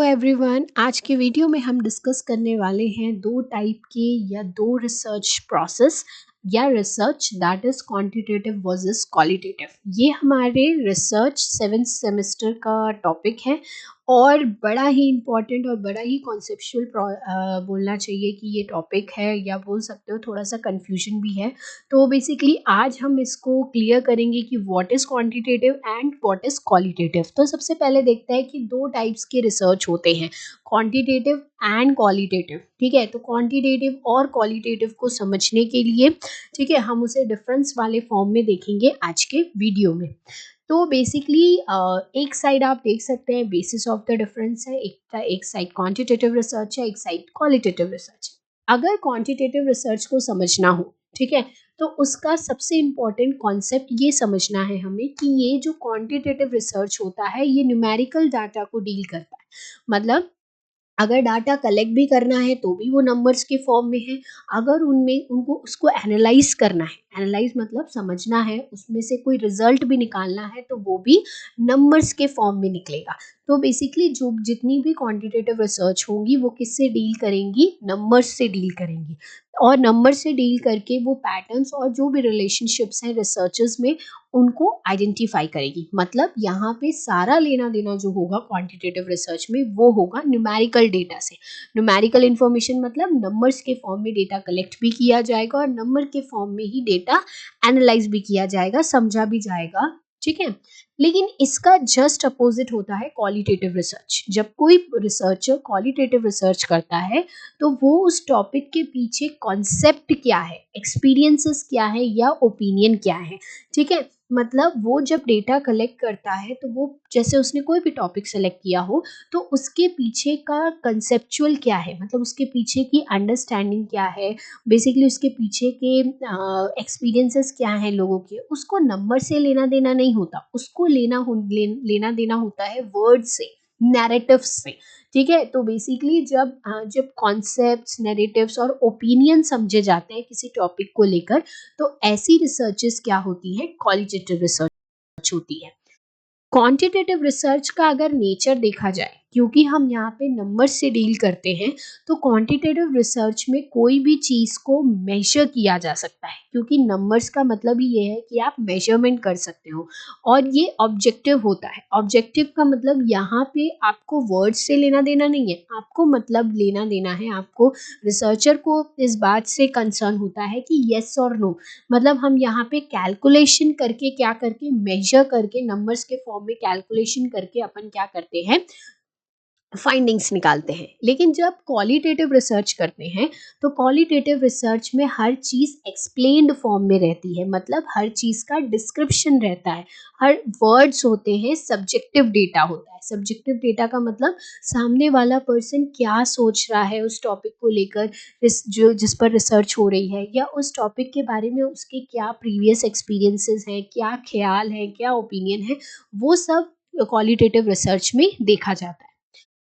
Everyone, आज के video में हम डिस्कस करने वाले हैं दो टाइप के या दो रिसर्च प्रोसेस या research that is quantitative versus qualitative. ये हमारे रिसर्च 7th सेमेस्टर का टॉपिक है और बड़ा ही इम्पॉर्टेंट और बड़ा ही कॉन्सेप्चुअल बोलना चाहिए कि ये टॉपिक है, या बोल सकते हो थोड़ा सा कंफ्यूजन भी है। तो बेसिकली आज हम इसको क्लियर करेंगे कि what is quantitative and what is qualitative. तो सबसे पहले देखते हैं कि दो टाइप्स के रिसर्च होते हैं, क्वांटिटेटिव एंड क्वालिटेटिव। ठीक है, तो क्वांटिटेटिव और क्वालिटेटिव को समझने के लिए, ठीक है, हम उसे डिफरेंस वाले फॉर्म में देखेंगे आज के वीडियो में। तो बेसिकली एक साइड आप देख सकते हैं बेसिस ऑफ द डिफरेंस है, एक साइड क्वांटिटेटिव रिसर्च है, एक साइड क्वालिटेटिव रिसर्च है। अगर क्वांटिटेटिव रिसर्च को समझना हो, ठीक है, तो उसका सबसे इम्पॉर्टेंट कॉन्सेप्ट ये समझना है हमें कि ये जो क्वांटिटेटिव रिसर्च होता है ये न्यूमेरिकल डाटा को डील करता है। मतलब अगर डाटा कलेक्ट भी करना है तो भी वो नंबर्स के फॉर्म में है, अगर उनमें उनको उसको एनालाइज करना है, एनालाइज मतलब समझना है, उसमें से कोई रिजल्ट भी निकालना है तो वो भी नंबर्स के फॉर्म में निकलेगा। तो बेसिकली जो जितनी भी क्वांटिटेटिव रिसर्च होंगी वो किससे डील करेंगी, नंबर्स से डील करेंगी, और नंबर से डील करके वो पैटर्न्स और जो भी रिलेशनशिप्स हैं रिसर्चेस में उनको आइडेंटिफाई करेगी। मतलब यहाँ पे सारा लेना देना जो होगा क्वांटिटेटिव रिसर्च में वो होगा न्यूमेरिकल डेटा से। न्यूमेरिकल इन्फॉर्मेशन मतलब नंबर्स के फॉर्म में डेटा कलेक्ट भी किया जाएगा और नंबर के फॉर्म में ही डेटा एनालाइज भी किया जाएगा, समझा भी जाएगा। ठीक है, लेकिन इसका जस्ट अपोजिट होता है क्वालिटेटिव रिसर्च। जब कोई रिसर्चर क्वालिटेटिव रिसर्च करता है तो वो उस टॉपिक के पीछे कॉन्सेप्ट क्या है, एक्सपीरियंसेस क्या है या ओपिनियन क्या है। ठीक है, मतलब वो जब डेटा कलेक्ट करता है तो वो जैसे उसने कोई भी टॉपिक सेलेक्ट किया हो तो उसके पीछे का कंसेप्चुअल क्या है, मतलब उसके पीछे की अंडरस्टैंडिंग क्या है, बेसिकली उसके पीछे के एक्सपीरियंसेस क्या हैं लोगों के, उसको नंबर से लेना देना नहीं होता, उसको लेना देना होता है वर्ड से, नैरेटिव से। ठीक है, तो बेसिकली जब कॉन्सेप्ट्स, नैरेटिव्स और ओपिनियन समझे जाते हैं किसी टॉपिक को लेकर तो ऐसी रिसर्चेस क्या होती है, क्वालिटेटिव रिसर्च होती है। क्वांटिटेटिव रिसर्च का अगर नेचर देखा जाए, क्योंकि हम यहाँ पे नंबर्स से डील करते हैं, तो क्वांटिटेटिव रिसर्च में कोई भी चीज़ को मेजर किया जा सकता है, क्योंकि नंबर्स का मतलब ही ये है कि आप मेजरमेंट कर सकते हो और ये ऑब्जेक्टिव होता है। ऑब्जेक्टिव का मतलब यहाँ पे आपको वर्ड्स से लेना देना नहीं है, आपको मतलब लेना देना है, आपको रिसर्चर को इस बात से कंसर्न होता है कि येस और नो, मतलब हम यहाँ पे कैलकुलेशन करके, क्या करके, मेजर करके, नंबर्स के फॉर्म में कैलकुलेशन करके अपन क्या करते हैं, फाइंडिंग्स निकालते हैं। लेकिन जब क्वालिटेटिव रिसर्च करते हैं तो क्वालिटेटिव रिसर्च में हर चीज़ एक्सप्लेन्ड फॉर्म में रहती है, मतलब हर चीज़ का डिस्क्रिप्शन रहता है, हर वर्ड्स होते हैं, सब्जेक्टिव डेटा होता है। सब्जेक्टिव डेटा का मतलब सामने वाला पर्सन क्या सोच रहा है उस टॉपिक को लेकर, जिस पर रिसर्च हो रही है, या उस टॉपिक के बारे में उसके क्या प्रीवियस एक्सपीरियंसेस हैं, क्या ख्याल है, क्या ओपिनियन है, वो सब क्वालिटेटिव रिसर्च में देखा जाता है।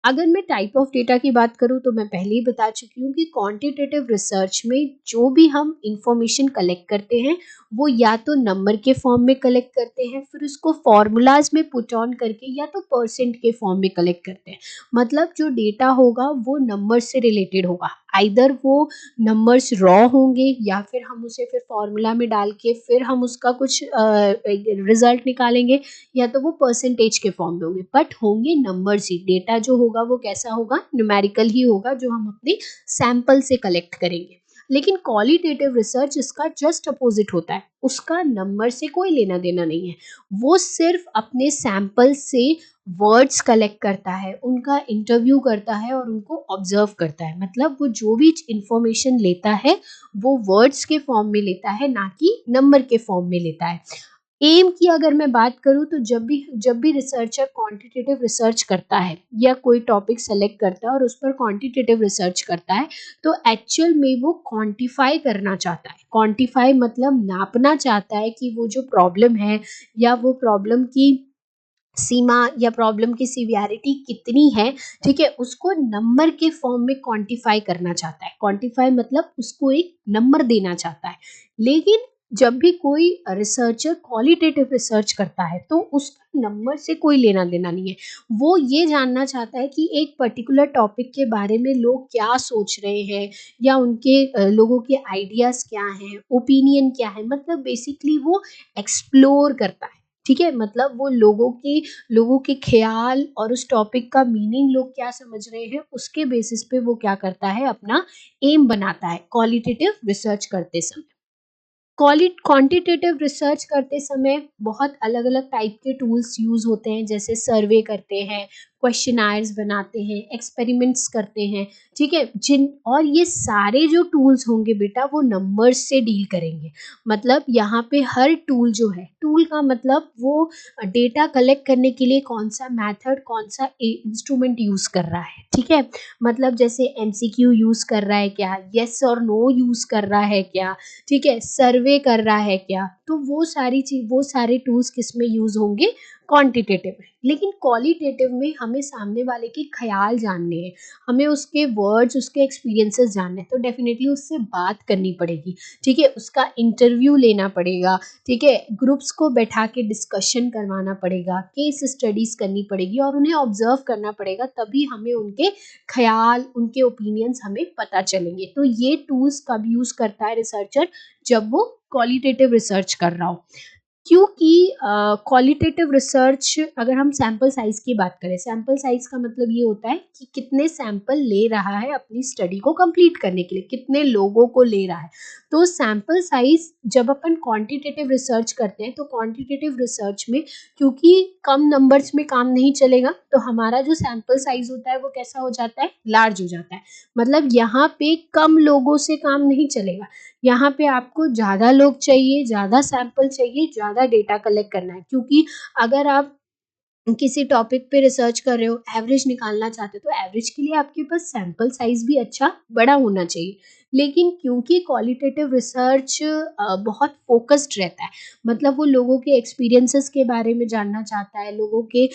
अगर मैं टाइप ऑफ डेटा की बात करूँ तो मैं पहले ही बता चुकी हूँ कि क्वांटिटेटिव रिसर्च में जो भी हम इंफॉर्मेशन कलेक्ट करते हैं वो या तो नंबर के फॉर्म में कलेक्ट करते हैं, फिर उसको फॉर्मूलाज में पुट ऑन करके, या तो परसेंट के फॉर्म में कलेक्ट करते हैं। मतलब जो डेटा होगा वो नंबर से रिलेटेड होगा, आइदर वो नंबर्स रॉ होंगे या फिर हम उसे फिर फॉर्मूला में डाल के फिर हम उसका कुछ रिजल्ट निकालेंगे, या तो वो परसेंटेज के फॉर्म में होंगे, बट होंगे नंबर्स ही। डेटा जो होगा वो कैसा होगा, न्यूमेरिकल ही होगा, जो हम अपने सैंपल से कलेक्ट करेंगे। लेकिन क्वालिटेटिव रिसर्च इसका जस्ट अपोजिट होता है, उसका नंबर से कोई लेना देना नहीं है, वो सिर्फ अपने सैंपल से वर्ड्स कलेक्ट करता है, उनका इंटरव्यू करता है और उनको ऑब्जर्व करता है। मतलब वो जो भी इंफॉर्मेशन लेता है वो वर्ड्स के फॉर्म में लेता है, ना कि नंबर के फॉर्म में लेता है। एम की अगर मैं बात करूँ तो जब भी रिसर्चर क्वांटिटेटिव रिसर्च करता है या कोई टॉपिक सेलेक्ट करता है और उस पर क्वांटिटेटिव रिसर्च करता है तो एक्चुअल में वो क्वांटिफाई करना चाहता है। क्वांटिफाई मतलब नापना चाहता है कि वो जो प्रॉब्लम है या वो प्रॉब्लम की सीमा या प्रॉब्लम की सीवियरिटी कितनी है, ठीक है, उसको नंबर के फॉर्म में क्वांटिफाई करना चाहता है। क्वांटिफाई मतलब उसको एक नंबर देना चाहता है। लेकिन जब भी कोई रिसर्चर क्वालिटेटिव रिसर्च करता है तो उसका नंबर से कोई लेना देना नहीं है। वो ये जानना चाहता है कि एक पर्टिकुलर टॉपिक के बारे में लोग क्या सोच रहे हैं या उनके लोगों के आइडियाज़ क्या हैं, ओपिनियन क्या है, मतलब बेसिकली वो एक्सप्लोर करता है। ठीक है? मतलब वो लोगों के ख्याल और उस टॉपिक का मीनिंग लोग क्या समझ रहे हैं, उसके बेसिस पे वो क्या करता है, अपना एम बनाता है क्वालिटेटिव रिसर्च करते समय। क्वांटिटेटिव रिसर्च करते समय बहुत अलग अलग टाइप के टूल्स यूज होते हैं, जैसे सर्वे करते हैं, क्वेश्चनायर्स बनाते हैं, एक्सपेरिमेंट्स करते हैं। ठीक है, जिन और ये सारे जो टूल्स होंगे बेटा वो नंबर्स से डील करेंगे। मतलब यहाँ पे हर टूल जो है, टूल का मतलब वो डेटा कलेक्ट करने के लिए कौन सा मेथड, कौन सा इंस्ट्रूमेंट यूज कर रहा है। ठीक है, मतलब जैसे एमसीक्यू यूज कर रहा है क्या, यस और नो यूज कर रहा है क्या, ठीक है, सर्वे कर रहा है क्या, तो वो सारे टूल्स किस में यूज होंगे, क्वांटिटेटिव में। लेकिन क्वालिटेटिव में हमें सामने वाले के ख्याल जानने हैं, हमें उसके वर्ड्स, उसके एक्सपीरियंसेस जानने हैं, तो डेफिनेटली उससे बात करनी पड़ेगी। ठीक है, उसका इंटरव्यू लेना पड़ेगा। ठीक है, ग्रुप्स को बैठा के डिस्कशन करवाना पड़ेगा, केस स्टडीज करनी पड़ेगी और उन्हें ऑब्जर्व करना पड़ेगा, तभी हमें उनके ख्याल, उनके ओपिनियंस हमें पता चलेंगे। तो ये टूल्स कब यूज करता है रिसर्चर, जब वो क्वालिटेटिव रिसर्च कर रहा हो। क्योंकि क्वालिटेटिव रिसर्च, अगर हम सैंपल साइज की बात करें, सैंपल साइज का मतलब ये होता है कि कितने सैंपल ले रहा है अपनी स्टडी को कंप्लीट करने के लिए, कितने लोगों को ले रहा है। तो सैंपल साइज जब अपन क्वांटिटेटिव रिसर्च करते हैं, तो क्वांटिटेटिव रिसर्च में क्योंकि कम नंबर्स में काम नहीं चलेगा, तो हमारा जो सैंपल साइज होता है वो कैसा हो जाता है, लार्ज हो जाता है। मतलब यहाँ पे कम लोगों से काम नहीं चलेगा, यहाँ पे आपको ज़्यादा लोग चाहिए, ज़्यादा सैंपल चाहिए, ज़्यादा डेटा कलेक्ट करना है। क्योंकि अगर आप किसी टॉपिक पे रिसर्च कर रहे हो, एवरेज निकालना चाहते हो, तो एवरेज के लिए आपके पास सैंपल साइज भी अच्छा बड़ा होना चाहिए। लेकिन क्योंकि क्वालिटेटिव रिसर्च बहुत फोकस्ड रहता है, मतलब वो लोगों के एक्सपीरियंसेस के बारे में जानना चाहता है, लोगों के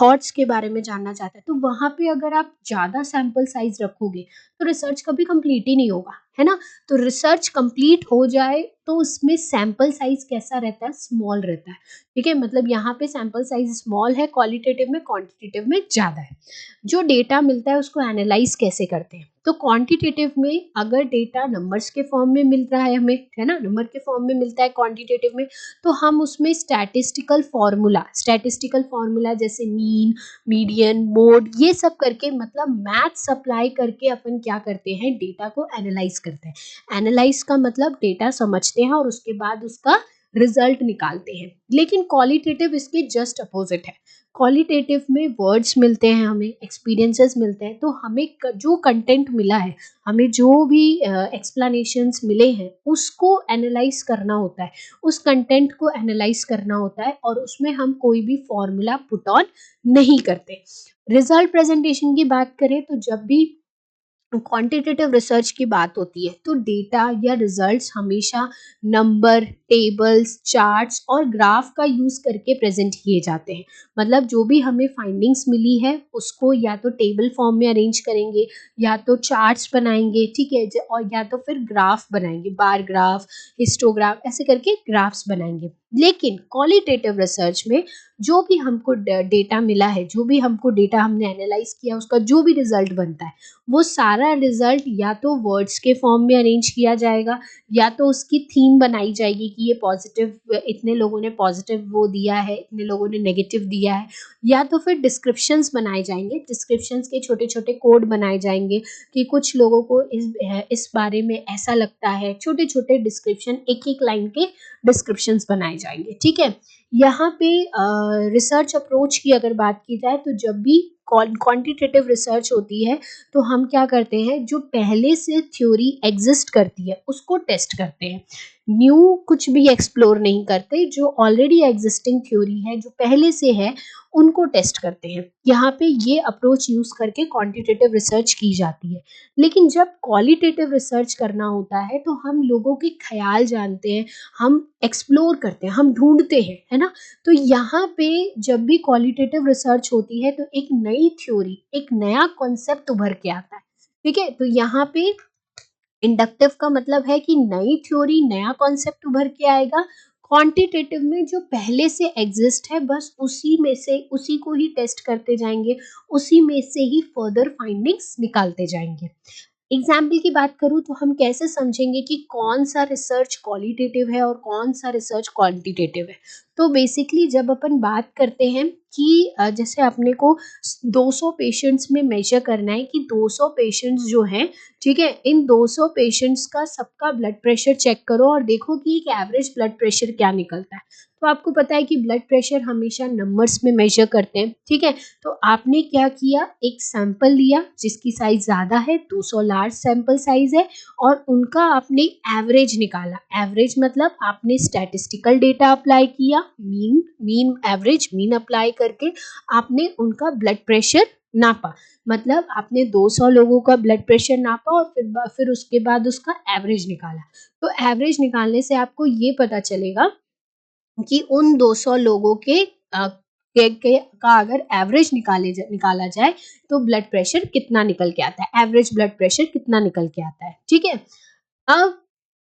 थॉट्स के बारे में जानना चाहता है, तो वहाँ पे अगर आप ज़्यादा सैंपल साइज रखोगे तो रिसर्च कभी कंप्लीट ही नहीं होगा, है ना। तो रिसर्च कंप्लीट हो जाए तो उसमें सैंपल साइज कैसा रहता है, स्मॉल रहता है। ठीक है, मतलब यहाँ पे सैंपल साइज स्मॉल है क्वालिटेटिव में, क्वांटिटेटिव में ज़्यादा है। जो डेटा मिलता है उसको एनालाइज कैसे करते हैं, तो क्वांटिटेटिव में अगर डेटा नंबर्स के फॉर्म में मिल रहा है हमें, है ना, नंबर के फॉर्म में मिलता है क्वांटिटेटिव में, तो हम उसमें स्टैटिस्टिकल फार्मूला जैसे मीन, मीडियन, मोड, ये सब करके, मतलब मैथ्स अप्लाई करके अपन क्या करते हैं, डेटा को एनालाइज करते हैं। एनालाइज का मतलब डेटा समझते हैं और उसके बाद उसका रिजल्ट निकालते हैं। लेकिन क्वालिटेटिव इसके जस्ट अपोजिट है। क्वालिटेटिव में वर्ड्स मिलते हैं, हमें एक्सपीरियंसेस मिलते हैं, तो हमें जो कंटेंट मिला है, हमें जो भी एक्सप्लेनेशंस मिले हैं, उसको एनालाइज करना होता है, उस कंटेंट को एनालाइज करना होता है, और उसमें हम कोई भी फॉर्मूला पुट ऑन नहीं करते। रिजल्ट प्रेजेंटेशन की बात करें तो जब भी क्वांटिटेटिव रिसर्च की बात होती है तो डेटा या रिजल्ट्स हमेशा नंबर, टेबल्स, चार्ट्स और ग्राफ का यूज करके प्रेजेंट किए जाते हैं। मतलब जो भी हमें फाइंडिंग्स मिली है उसको या तो टेबल फॉर्म में अरेंज करेंगे, या तो चार्ट्स बनाएंगे, ठीक है, और या तो फिर ग्राफ बनाएंगे, बार ग्राफ, हिस्टोग्राफ, ऐसे करके ग्राफ्स बनाएंगे। लेकिन क्वालिटेटिव रिसर्च में जो भी हमको डेटा मिला है, जो भी हमको डेटा हमने एनालाइज किया, उसका जो भी रिजल्ट बनता है, वो सारा रिजल्ट या तो वर्ड्स के फॉर्म में अरेंज किया जाएगा, या तो उसकी थीम बनाई जाएगी कि ये पॉजिटिव, इतने लोगों ने पॉजिटिव वो दिया है, इतने लोगों ने नेगेटिव दिया है, या तो फिर डिस्क्रिप्शंस बनाए जाएंगे, डिस्क्रिप्शंस के छोटे छोटे कोड बनाए जाएंगे कि कुछ लोगों को इस बारे में ऐसा लगता है, छोटे छोटे डिस्क्रिप्शन, एक एक लाइन के डिस्क्रिप्शंस बनाए जाएंगे। ठीक है, यहाँ पे रिसर्च अप्रोच की अगर बात की जाए तो जब भी क्वांटिटेटिव रिसर्च होती है तो हम क्या करते हैं, जो पहले से थ्योरी एग्जिस्ट करती है उसको टेस्ट करते हैं, न्यू कुछ भी एक्सप्लोर नहीं करते, जो ऑलरेडी एग्जिस्टिंग थ्योरी है, जो पहले से है, उनको टेस्ट करते हैं। यहाँ पे ये अप्रोच यूज करके क्वांटिटेटिव रिसर्च की जाती है। लेकिन जब क्वालिटेटिव रिसर्च करना होता है तो हम लोगों के ख्याल जानते हैं, हम एक्सप्लोर करते हैं, हम ढूंढते हैं, है ना। तो यहाँ पे जब भी क्वालिटेटिव रिसर्च होती है तो एक नई थ्योरी, एक नया कॉन्सेप्ट उभर के आता है। ठीक है, तो यहाँ पे इंडक्टिव का मतलब है कि नई थ्योरी, नया कॉन्सेप्ट उभर के आएगा। क्वांटिटेटिव में जो पहले से एग्जिस्ट है बस उसी में से उसी को ही टेस्ट करते जाएंगे, उसी में से ही फर्दर फाइंडिंग्स निकालते जाएंगे। एग्जाम्पल की बात करूँ तो हम कैसे समझेंगे कि कौन सा रिसर्च क्वालिटेटिव है और कौन सा रिसर्च क्वांटिटेटिव है। तो बेसिकली जब अपन बात करते हैं कि जैसे अपने को 200 पेशेंट्स में मेजर करना है कि 200 पेशेंट्स जो हैं, ठीक है, इन 200 पेशेंट्स का सबका ब्लड प्रेशर चेक करो और देखो कि एक एवरेज ब्लड प्रेशर क्या निकलता है। तो आपको पता है कि ब्लड प्रेशर हमेशा नंबर्स में मेजर करते हैं, ठीक है। तो आपने क्या किया, एक सैंपल लिया जिसकी साइज ज्यादा है, 200 लार्ज सैंपल साइज है, और उनका आपने एवरेज निकाला। एवरेज मतलब आपने स्टैटिस्टिकल डेटा अप्लाई किया, mean mean average mean apply करके आपने उनका ब्लड प्रेशर नापा। मतलब आपने 200 लोगों का ब्लड प्रेशर नापा और फिर उसके बाद उसका एवरेज निकाला। तो एवरेज निकालने से आपको ये पता चलेगा कि उन 200 लोगों का अगर एवरेज निकाला जाए तो ब्लड प्रेशर कितना निकल के आता है, एवरेज ब्लड प्रेशर कितना निकल के आता है, ठीक है। अब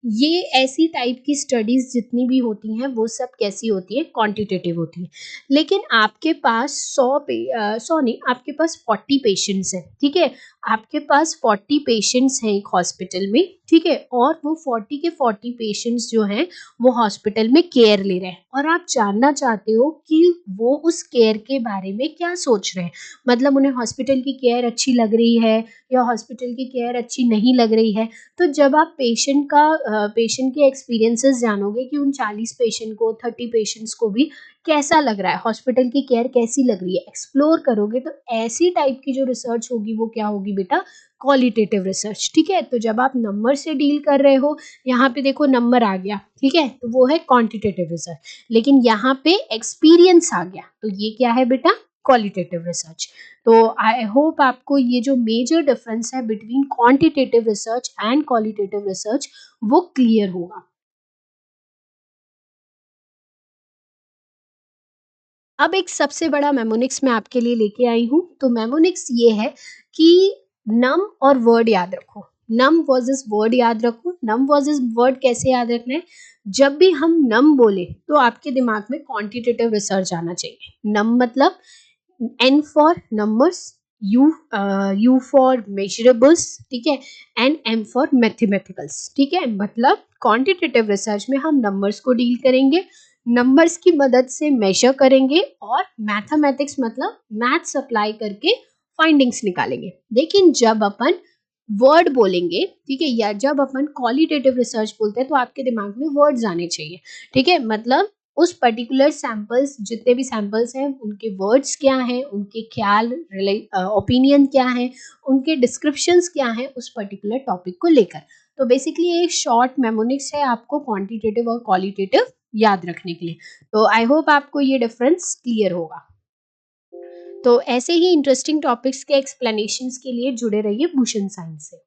ये ऐसी टाइप की स्टडीज जितनी भी होती हैं वो सब कैसी होती है, क्वांटिटेटिव होती है। लेकिन आपके पास 100 नहीं, आपके पास 40 पेशेंट्स हैं, ठीक है। आपके पास 40 पेशेंट्स हैं एक हॉस्पिटल में, ठीक है, और वो 40 के 40 पेशेंट्स जो हैं वो हॉस्पिटल में केयर ले रहे हैं, और आप जानना चाहते हो कि वो उस केयर के बारे में क्या सोच रहे हैं। मतलब उन्हें हॉस्पिटल की केयर अच्छी लग रही है या हॉस्पिटल की केयर अच्छी नहीं लग रही है। तो जब आप पेशेंट के एक्सपीरियंसेस जानोगे कि उन 40 पेशेंट को, 30 पेशेंट्स को भी कैसा लग रहा है, हॉस्पिटल की केयर कैसी लग रही है, एक्सप्लोर करोगे, तो ऐसी टाइप की जो रिसर्च होगी वो क्या होगी बेटा, क्वालिटेटिव रिसर्च, ठीक है। तो जब आप नंबर से डील कर रहे हो, यहाँ पे देखो नंबर आ गया, ठीक है, तो वो है क्वांटिटेटिव रिसर्च। लेकिन यहाँ पे एक्सपीरियंस आ गया, तो ये क्या है बेटा, क्वालिटेटिव रिसर्च। तो आई होप आपको ये जो मेजर डिफरेंस है between quantitative research and qualitative research वो क्लियर होगा। अब एक सबसे बड़ा मेमोनिक्स मैं आपके लिए लेके आई हूँ। तो मेमोनिक्स ये है कि नम और वर्ड याद रखो, नम वर्सेस वर्ड याद रखो। नम वर्सेस वर्ड कैसे याद रखना है, जब भी हम नम बोले तो आपके दिमाग में क्वांटिटेटिव रिसर्च आना चाहिए। नम मतलब N for numbers, U for measurables, ठीक है, एंड M फॉर मैथमेटिकल्स, ठीक है। मतलब क्वांटिटेटिव रिसर्च में हम नंबर्स को डील करेंगे, नंबर्स की मदद से मेजर करेंगे, और मैथमेटिक्स मतलब मैथ्स अप्लाई करके फाइंडिंग्स निकालेंगे। लेकिन जब अपन वर्ड बोलेंगे, ठीक है, या जब अपन क्वालिटेटिव रिसर्च बोलते हैं तो आपके दिमाग में वर्ड्स आने चाहिए, ठीक है। मतलब उस पर्टिकुलर सैंपल्स, जितने भी सैंपल्स हैं उनके वर्ड्स क्या हैं, उनके ख्याल, ओपिनियन क्या है, उनके डिस्क्रिप्शंस क्या हैं उस पर्टिकुलर टॉपिक को लेकर। तो बेसिकली एक शॉर्ट मेमोनिक्स है आपको क्वांटिटेटिव और क्वालिटेटिव याद रखने के लिए। तो आई होप आपको ये डिफरेंस क्लियर होगा। तो ऐसे ही इंटरेस्टिंग टॉपिक्स के एक्सप्लेनेशंस के लिए जुड़े रहिए भूषण साइंस से।